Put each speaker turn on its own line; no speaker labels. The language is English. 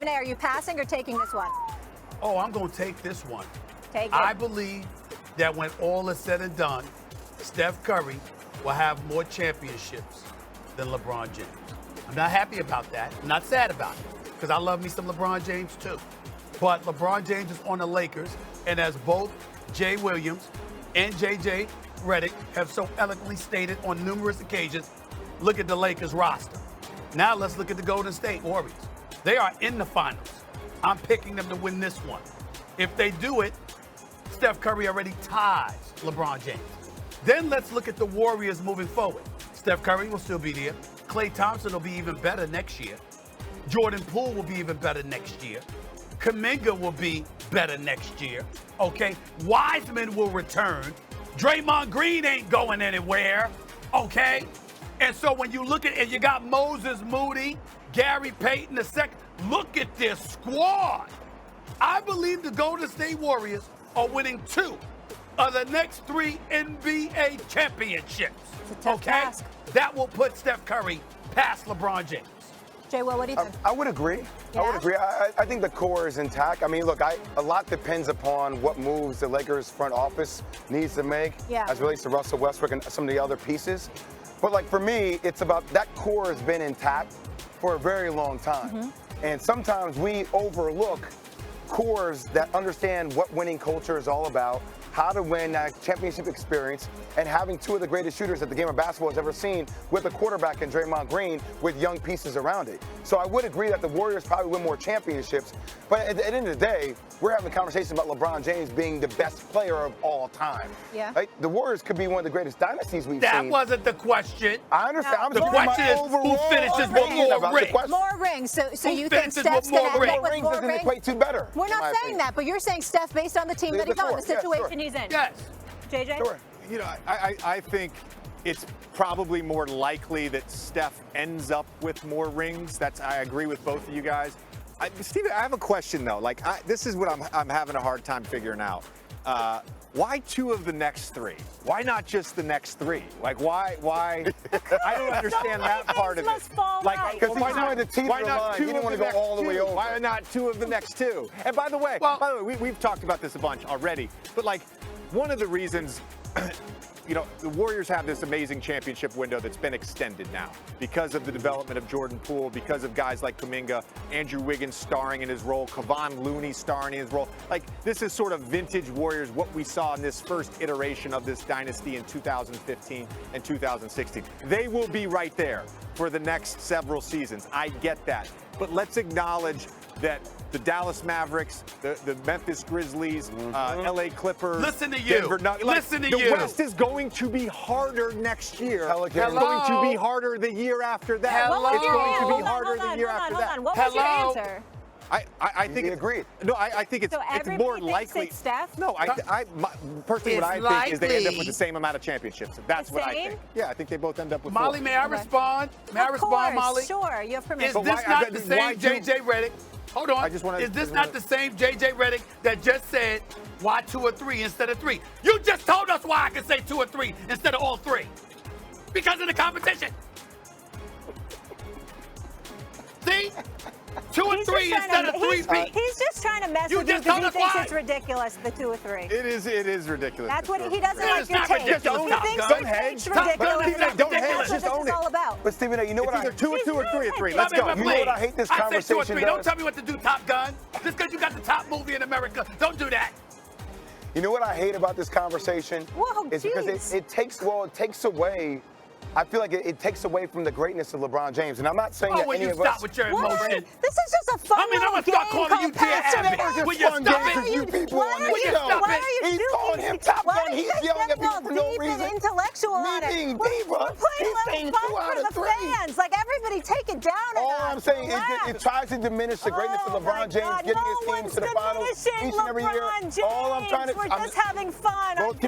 A, are you passing or taking this one?
Oh, I'm going to take this one.
Take it.
I believe that when all is said and done, Steph Curry will have more championships than LeBron James. I'm not happy about that. I'm not sad about it because I love me some LeBron James too. But LeBron James is on the Lakers, and as both Jay Williams and JJ Redick have so eloquently stated on numerous occasions, look at the Lakers roster. Now let's look at the Golden State Warriors. They are in the finals. I'm picking them to win this one. If they do it, Steph Curry already ties LeBron James. Then let's look at the Warriors moving forward. Steph Curry will still be there. Klay Thompson will be even better next year. Jordan Poole will be even better next year. Kuminga will be better next year. Okay? Wiseman will return. Draymond Green ain't going anywhere. Okay? And so when you look at it, you got Moses Moody, Gary Payton II. Look at this squad. I believe the Golden State Warriors are winning 2 of the next 3 NBA championships.
It's a tough task.
That will put Steph Curry past LeBron James.
Jay, well, what do you think?
I would agree.
Yeah?
I would agree. I think the core is intact. I mean, look, a lot depends upon what moves the Lakers front office needs to make as it relates to Russell Westbrook and some of the other pieces. But, like, for me, it's about that core has been intact for a very long time. And sometimes we overlook cores that understand what winning culture is all about, how to win that championship experience, and having 2 of the greatest shooters that the game of basketball has ever seen with a quarterback in Draymond Green with young pieces around it. So I would agree that the Warriors probably win more championships, but at the end of the day, we're having a conversation about LeBron James being the best player of all time.
Yeah.
Right? The Warriors could be one of the greatest dynasties we've seen.
That wasn't the question.
I understand.
No.
I'm
The
just giving
question
my
is who
overall
finishes with
opinion
more
about the
rings.
question.
More rings. So
Who
you think
finishes
Steph's
with
going
more
to end up with
rings
more
doesn't
rings?
equate to better.
We're not saying that, but you're saying Steph based on the team that he's on, the situation he's in.
Yes.
JJ?
Sure.
You know, I think it's probably more likely that Steph ends up with more rings. I agree with both of you guys. Steven, I have a question though. Like, this is what I'm having a hard time figuring out. Why 2 of the next 3? Why not just the next 3? Like, why? I don't understand that part of it. Like,
because he wanted to teeter the line. He didn't want to go all the way over.
Why not 2 of the next 2? And by the way, we've talked about this a bunch already. But like, one of the reasons, you know, the Warriors have this amazing championship window that's been extended now because of the development of Jordan Poole, because of guys like Kuminga, Andrew Wiggins starring in his role, Kevon Looney starring in his role. Like, this is sort of vintage Warriors, what we saw in this first iteration of this dynasty in 2015 and 2016. They will be right there for the next several seasons. I get that. But let's acknowledge that the Dallas Mavericks, the Memphis Grizzlies, LA Clippers,
Listen to you.
Denver Nuggets.
Listen to
the
you.
West is going to be harder next year.
Pelicans.
It's going to be harder the year after that.
Hello.
It's going to
Hold
be
on,
harder the year after that.
What was your
Hello.
answer?
I think
He agreed.
No, I think it's
So
more
everybody thinks
likely.
it's Steph?
No, personally, what
It's
I think is they end up
likely.
with the same amount of championships. That's
The
what I
same?
think. Yeah, I think they both end up with
Molly,
4.
may I respond? May I
Of
respond,
course,
Molly?
sure, you have
Is
permission.
this
why-
not the
why
same
do-
JJ Redick? Hold on. Is this not the same JJ Redick that just said why 2 or 3 instead of 3? You just told us why I could say 2 or 3 instead of all 3. Because of the competition. See? 2 or 3 instead of 3 feet.
He's just trying to mess
You
with you
just
because he
told us
thinks
why.
it's ridiculous, the 2 or 3.
It is ridiculous.
That's what
for
he
sure.
doesn't
It
like
is
your
not
take.
ridiculous,
He
Top
thinks
Gun.
your
Don't hedge.
take's
Top Gun,
ridiculous.
don't hedge,
That's what
just
this
own
is
it.
all about.
But Stephen A., you know
It's
what
either 2 or 2 or 3 or 3. Let's
Love
go.
it,
You know what I hate this
I say 2 or
conversation
3. Don't
does?
tell me what to do, Top Gun. Just because you got the top movie in America, don't do that.
You know what I hate about this conversation?
Whoa,
is because
geez.
it takes away. I feel like it takes away from the greatness of LeBron James, and I'm not saying
Oh,
that
will
any
you
of
stop
us.
with your
What?
emotion?
This is just a fun
I mean, I'm
little
gonna start
game
calling
called
you Dear
Pass
Abby.
It.
Will you
Fun
stop
games
it?
with you people
Why
on
are
the
you,
show.
why are you
He's
doing
calling him
these-
Top
why
Gun.
are you
He's
guys
yelling at
getting all
people for no
deep and
reason.
intellectual on it?
being
We're
diva.
playing
He's
a
saying
little
2
fun
out
for
of
the
3.
fans. Like, everybody take it down a
All
notch.
I'm saying is
Relax.
it tries to diminish the greatness of
Oh, my
LeBron James
God.
getting
No
his team
one's
to the finals
diminishing
each and every year.
LeBron James.
All I'm trying to
We're just having fun.
Both